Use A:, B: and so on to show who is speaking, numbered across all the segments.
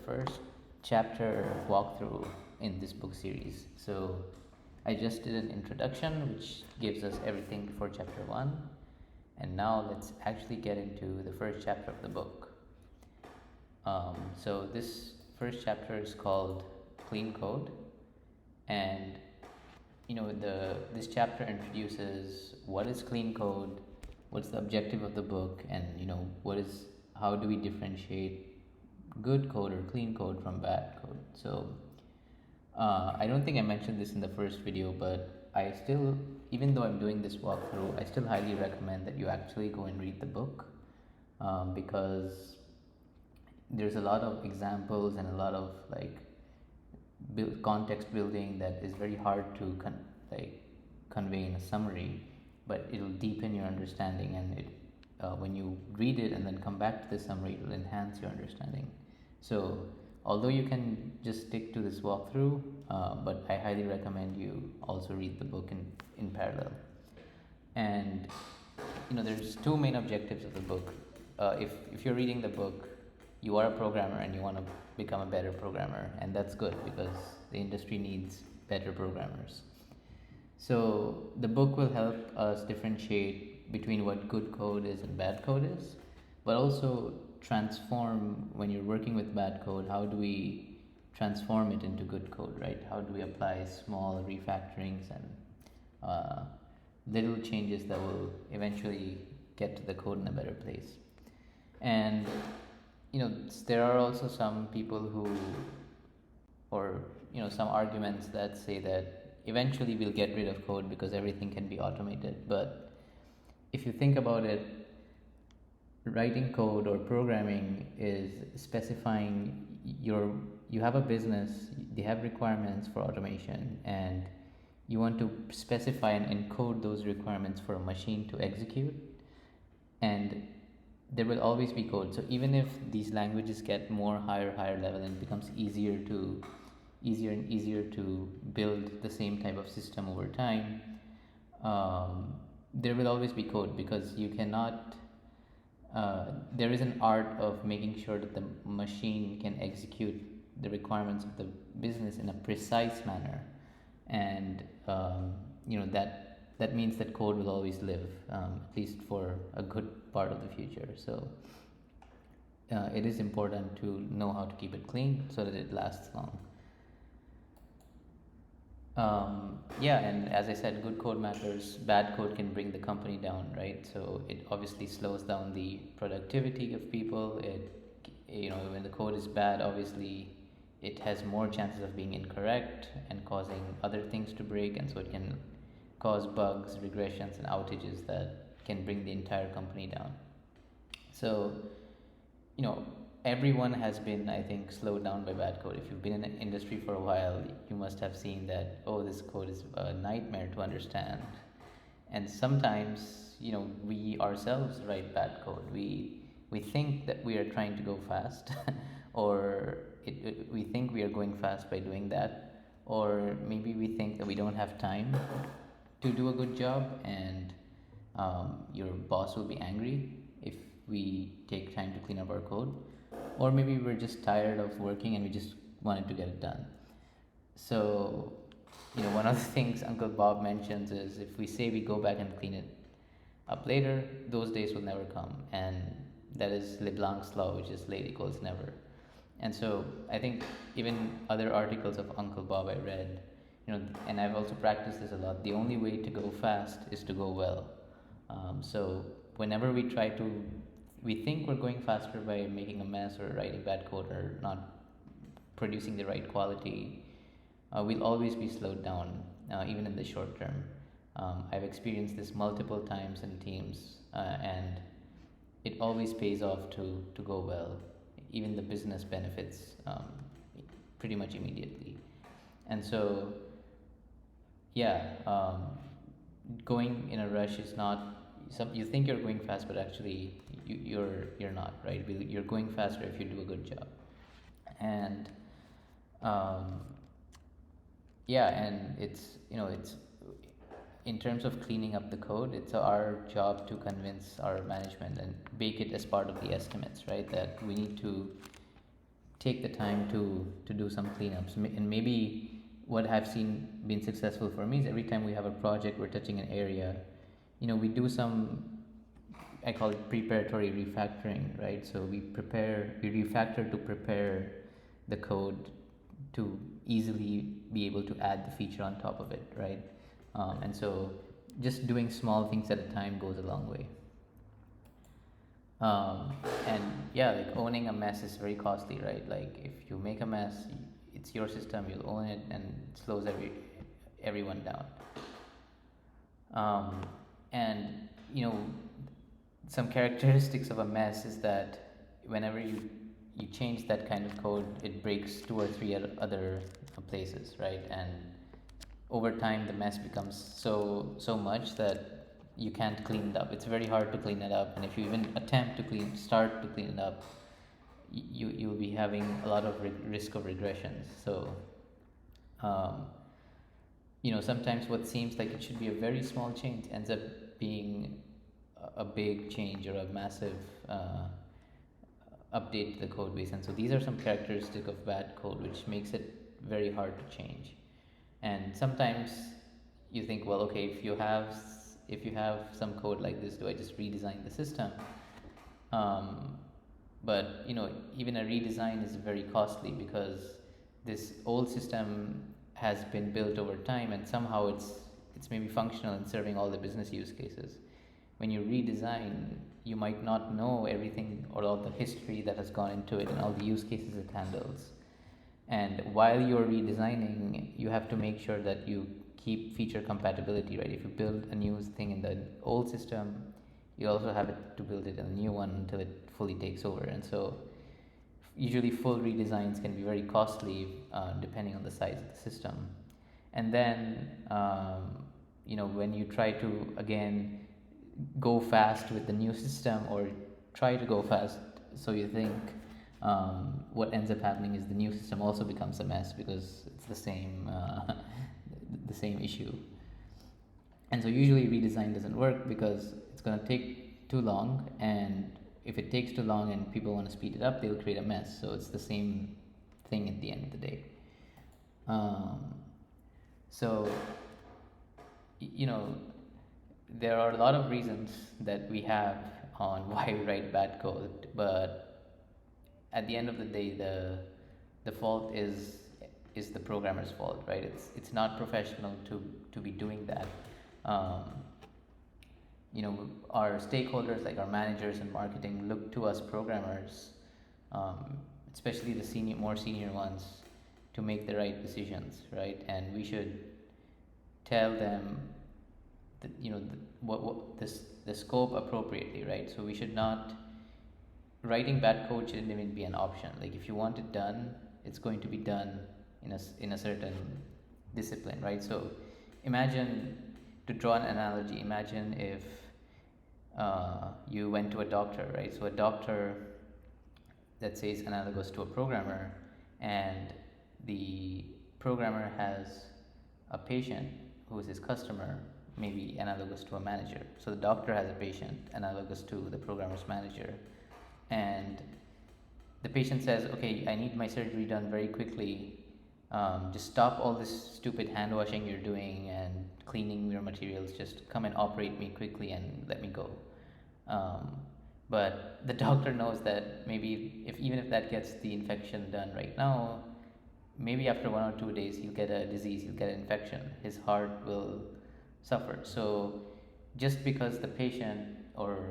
A: first chapter walkthrough in this book series. So I just did an introduction which gives us everything before chapter 1, and now let's actually get into the first chapter of the book. So this first chapter is called Clean Code, and this chapter introduces what is clean code, what's the objective of the book, and how do we differentiate good code or clean code from bad code. So I don't think I mentioned this in the first video, but I still, even though I'm doing this walkthrough, I still highly recommend that you actually go and read the book, because there's a lot of examples and a lot of context building that is very hard to convey in a summary, but it'll deepen your understanding, and when you read it and then come back to the summary, it'll enhance your understanding. So although you can just stick to this walkthrough, but I highly recommend you also read the book in parallel. And there's two main objectives of the book. If you're reading the book, you are a programmer and you want to become a better programmer, and that's good because the industry needs better programmers. So the book will help us differentiate between what good code is and bad code is, but also transform, when you're working with bad code, how do we transform it into good code, right? How do we apply small refactorings and little changes that will eventually get to the code in a better place. And there are also some people some arguments that say that eventually we'll get rid of code because everything can be automated. But if you think about it, writing code or programming is specifying you have a business, they have requirements for automation, and you want to specify and encode those requirements for a machine to execute, and there will always be code. So even if these languages get higher level, and it becomes easier and easier to build the same type of system over time, there will always be code, because you cannot there is an art of making sure that the machine can execute the requirements of the business in a precise manner, and that means that code will always live, at least for a good part of the future. So it is important to know how to keep it clean so that it lasts long. And as I said, good code matters. Bad code can bring the company down, right? So it obviously slows down the productivity of people. When the code is bad, obviously it has more chances of being incorrect and causing other things to break, and so it can cause bugs, regressions, and outages that can bring the entire company down. So, everyone has been, I think, slowed down by bad code. If you've been in the industry for a while, you must have seen that, this code is a nightmare to understand. And sometimes, we ourselves write bad code. We think that we are trying to go fast, or we think we are going fast by doing that, or maybe we think that we don't have time to do a good job, and your boss will be angry if we take time to clean up our code, or maybe we're just tired of working and we just wanted to get it done. So one of the things Uncle Bob mentions is, if we say we go back and clean it up later, those days will never come, and that is LeBlanc's law, which is late equals never. And so I think even other articles of Uncle Bob I read, and I've also practiced this a lot, the only way to go fast is to go well. So whenever we think we're going faster by making a mess or writing bad code or not producing the right quality, we'll always be slowed down, even in the short term. I've experienced this multiple times in teams, and it always pays off to go well. Even the business benefits pretty much immediately. And so going in a rush is not, you think you're going fast, but actually you're not, right? You're going faster if you do a good job. And and it's in terms of cleaning up the code, it's our job to convince our management and bake it as part of the estimates, right? That we need to take the time to do some cleanups. And maybe what I've seen been successful for me is every time we have a project, we're touching an area, we do some, I call it preparatory refactoring, right? So we refactor to prepare the code to easily be able to add the feature on top of it, right? And so just doing small things at a time goes a long way. And yeah, like owning a mess is very costly, right? Like if you make a mess, it's your system, you'll own it, and it slows everyone down. And some characteristics of a mess is that whenever you change that kind of code, it breaks two or three other places, right? And over time, the mess becomes so much that you can't clean it up. It's very hard to clean it up, and if you even attempt to start to clean it up, you'll be having a lot of risk of regressions. So, sometimes what seems like it should be a very small change ends up being a big change or a massive update to the code base. And so these are some characteristics of bad code which makes it very hard to change. And sometimes you think, well, okay, if you have some code like this, do I just redesign the system? But even a redesign is very costly because this old system has been built over time, and somehow it's maybe functional and serving all the business use cases. When you redesign, you might not know everything or all the history that has gone into it and all the use cases it handles. And while you're redesigning, you have to make sure that you keep feature compatibility, right? If you build a new thing in the old system, you also have to build it in a new one until it fully takes over. And so usually full redesigns can be very costly depending on the size of the system. And then when you try to again go fast with the new system, or try to go fast, so you think, what ends up happening is the new system also becomes a mess because it's the same the same issue. And so usually redesign doesn't work because it's going to take too long, and if it takes too long and people want to speed it up, they'll create a mess. So it's the same thing at the end of the day. So there are a lot of reasons that we have on why we write bad code, but at the end of the day, the fault is the programmer's fault, right? It's not professional to be doing that. Our stakeholders, like our managers and marketing, look to us programmers, especially the more senior ones, to make the right decisions, right? And we should tell them that, the scope appropriately, right? So we should not, writing bad code shouldn't even be an option. Like if you want it done, it's going to be done in a certain discipline, right? So imagine, to draw an analogy, imagine if you went to a doctor, right? So a doctor, let's say, is analogous to a programmer, and the programmer has a patient who is his customer, maybe analogous to a manager. So the doctor has a patient analogous to the programmer's manager, and the patient says, okay, I need my surgery done very quickly. Just stop all this stupid hand washing you're doing and cleaning your materials. Just come and operate me quickly and let me go. But the doctor knows that maybe even if that gets the infection done right now, maybe after 1 or 2 days he'll get a disease, he'll get an infection, his heart will suffer. So just because the patient, or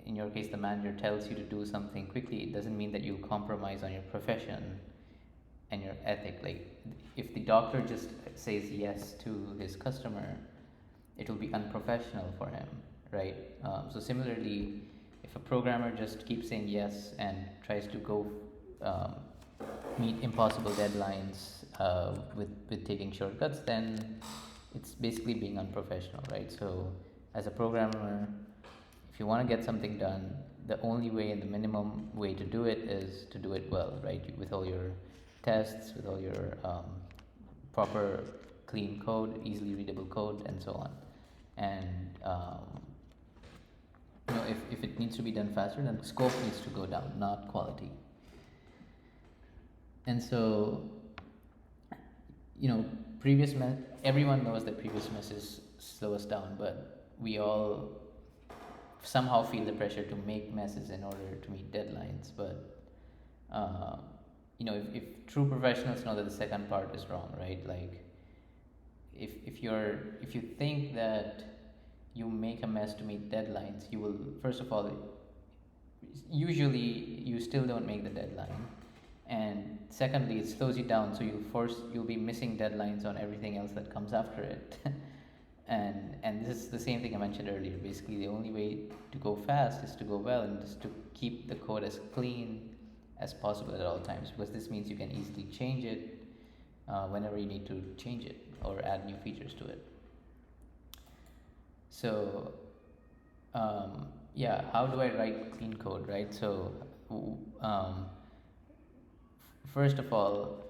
A: in your case the manager, tells you to do something quickly, it doesn't mean that you compromise on your profession and your ethic. Like if the doctor just says yes to his customer, it will be unprofessional for him, right? So similarly, if a programmer just keeps saying yes and tries to go meet impossible deadlines with taking shortcuts, then it's basically being unprofessional, right? So as a programmer, if you want to get something done, the only way and the minimum way to do it is to do it well, right? With all your tests, with all your proper clean code, easily readable code, and so on. And if it needs to be done faster, then scope needs to go down, not quality. And so, you know, previous everyone knows that previous messes slow us down, but we all somehow feel the pressure to make messes in order to meet deadlines. But uh, if true professionals know that the second part is wrong, right? Like, if you think that you make a mess to meet deadlines, you will, first of all, usually you still don't make the deadline, and secondly, it slows you down, so you'll be missing deadlines on everything else that comes after it. And this is the same thing I mentioned earlier. Basically, the only way to go fast is to go well, and just to keep the code as clean as possible at all times, because this means you can easily change it whenever you need to change it or add new features to it. So yeah, how do I write clean code, right? So um, first of all,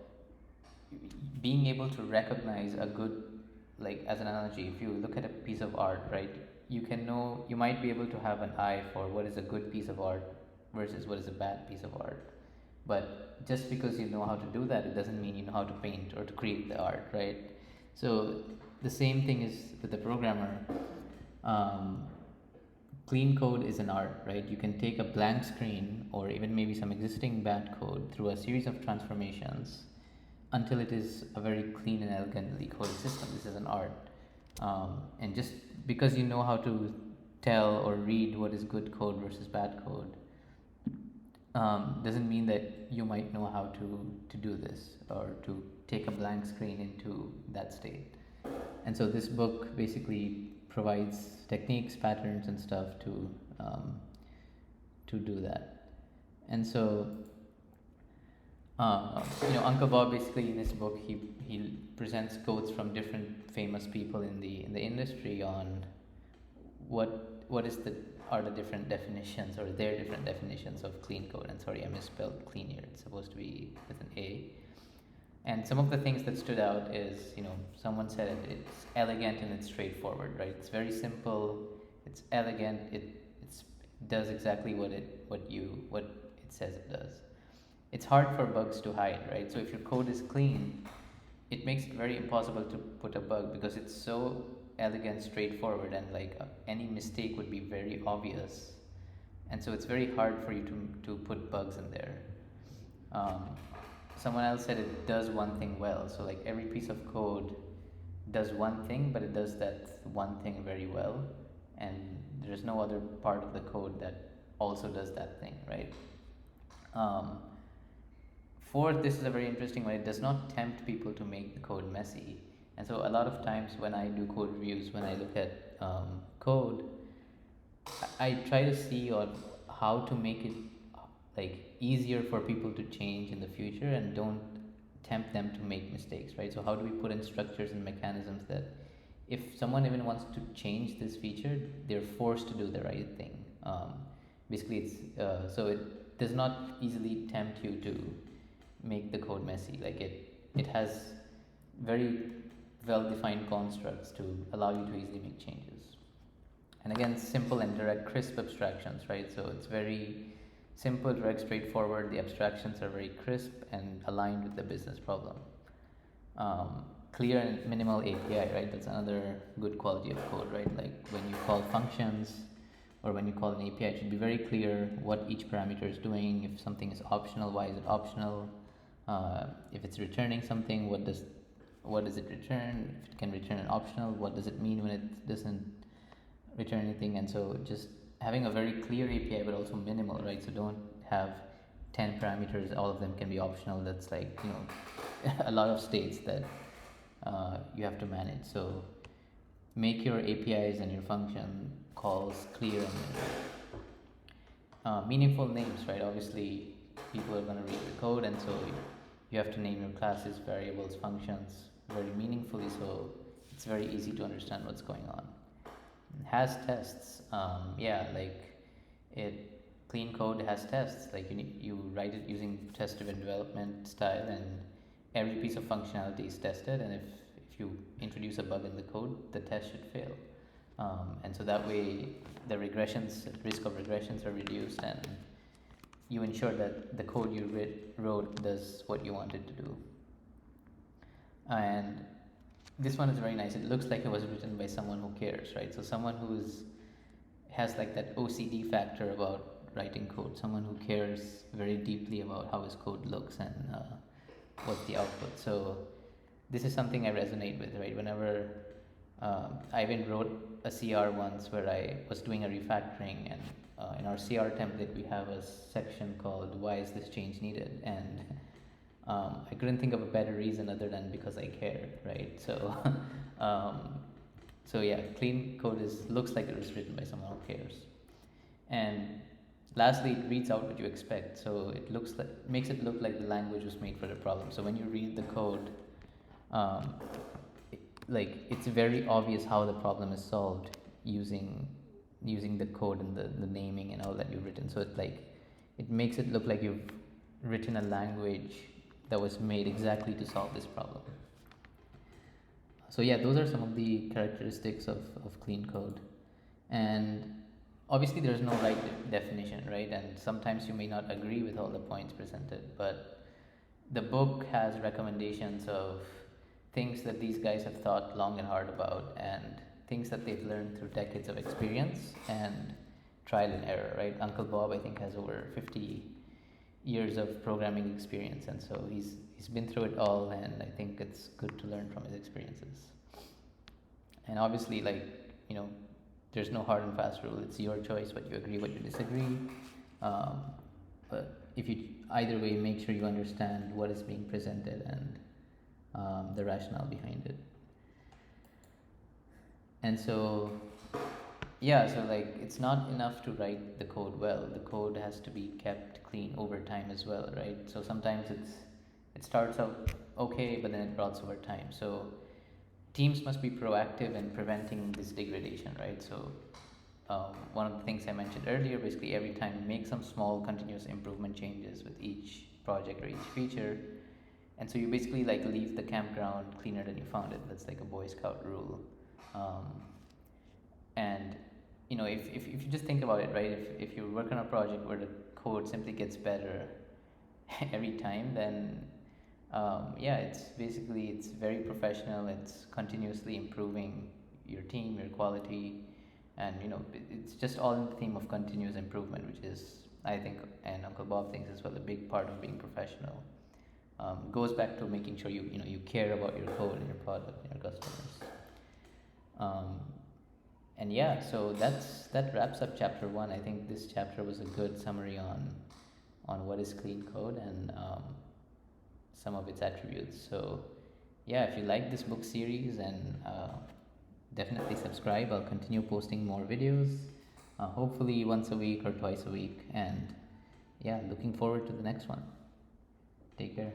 A: being able to recognize a good, like, as an analogy, if you look at a piece of art, right, you might be able to have an eye for what is a good piece of art versus what is a bad piece of art. But just because you know how to do that, it doesn't mean you know how to paint or to create the art, right? So the same thing is with the programmer. um, Clean code is an art, right? You can take a blank screen or even maybe some existing bad code through a series of transformations until it is a very clean and elegantly coded system. This is an art. And just because you know how to tell or read what is good code versus bad code doesn't mean that you might know how to do this or to take a blank screen into that state. And so this book basically provides techniques, patterns, and stuff to do that. And so, Uncle Bob basically in his book he presents quotes from different famous people in the industry on what is the are the different definitions or their different definitions of clean code. And sorry, I misspelled clean here. It's supposed to be with an A. And some of the things that stood out is, someone said it's elegant and it's straightforward, right? It's very simple, it's elegant, it does exactly what it says it does. It's hard for bugs to hide, right? So if your code is clean, it makes it very impossible to put a bug because it's so elegant, straightforward, and like any mistake would be very obvious. And so it's very hard for you to put bugs in there. Um, Someone else said it does one thing well. So like every piece of code does one thing, but it does that one thing very well, and there's no other part of the code that also does that thing, right? Um, Fourth, this is a very interesting one. It does not tempt people to make the code messy. And so a lot of times when I do code reviews, when I look at code, I try to see on how to make it like easier for people to change in the future and don't tempt them to make mistakes, right? So how do we put in structures and mechanisms that if someone even wants to change this feature, they're forced to do the right thing. Basically, it's so it does not easily tempt you to make the code messy. Like it has very well defined constructs to allow you to easily make changes. And again, simple and direct, crisp abstractions, right? So it's very simple, direct, straightforward. The abstractions are very crisp and aligned with the business problem. Clear and minimal API, right? That's another good quality of code, right? Like when you call functions or when you call an API, it should be very clear what each parameter is doing. If something is optional, why is it optional? If it's returning something, what does it return? If it can return an optional, what does it mean when it doesn't return anything? And so just having a very clear API but also minimal, right? So don't have 10 parameters, all of them can be optional. That's like, a lot of states that you have to manage. So make your APIs and your function calls clear and minimal. Meaningful names, right? Obviously people are going to read the code, and so you have to name your classes, variables, functions very meaningfully, so it's very easy to understand what's going on. Has tests. Like clean code has tests. Like you write it using test-driven development style, and every piece of functionality is tested. And if you introduce a bug in the code, the test should fail. And so that way, the risk of regressions are reduced, and you ensure that the code you wrote does what you want it to do. And this one is very nice. It looks like it was written by someone who cares, right? So someone who's has like that OCD factor about writing code, someone who cares very deeply about how his code looks and what's the output. So this is something I resonate with, right? Whenever I even wrote a CR once where I was doing a refactoring, and in our CR template we have a section called "Why is this change needed?" and I couldn't think of a better reason other than because I care, right? So, so yeah, clean code looks like it was written by someone who cares. And lastly, it reads out what you expect. So it makes it look like the language was made for the problem. So when you read the code, um, it's very obvious how the problem is solved using the code and the naming and all that you've written. So it makes it look like you've written a language that was made exactly to solve this problem. So yeah, those are some of the characteristics of clean code. And obviously there's no right definition, right? And sometimes you may not agree with all the points presented, but the book has recommendations of things that these guys have thought long and hard about, and things that they've learned through decades of experience and trial and error, right? Uncle Bob, I think, has over 50 years of programming experience, and so he's been through it all, and I think it's good to learn from his experiences. And obviously, there's no hard and fast rule. It's your choice what you agree, what you disagree. But if you either way, make sure you understand what is being presented and the rationale behind it. And so, yeah, so it's not enough to write the code well. The code has to be kept clean over time as well, right? So sometimes it starts out okay, but then it rots over time. So teams must be proactive in preventing this degradation, right? So one of the things I mentioned earlier, basically every time make some small continuous improvement changes with each project or each feature. And so you basically leave the campground cleaner than you found it. That's like a Boy Scout rule. And if you just think about it, right, if you work on a project where the code simply gets better every time, then it's very professional. It's continuously improving your team, your quality, and it's just all in the theme of continuous improvement, which is, I think, and Uncle Bob thinks as well, a big part of being professional. Goes back to making sure you care about your code and your product and your customers. And yeah, so that wraps up chapter 1. I think this chapter was a good summary on what is clean code and some of its attributes. So yeah, if you like this book series, and definitely subscribe. I'll continue posting more videos, hopefully once a week or twice a week. And yeah, looking forward to the next one. Take care.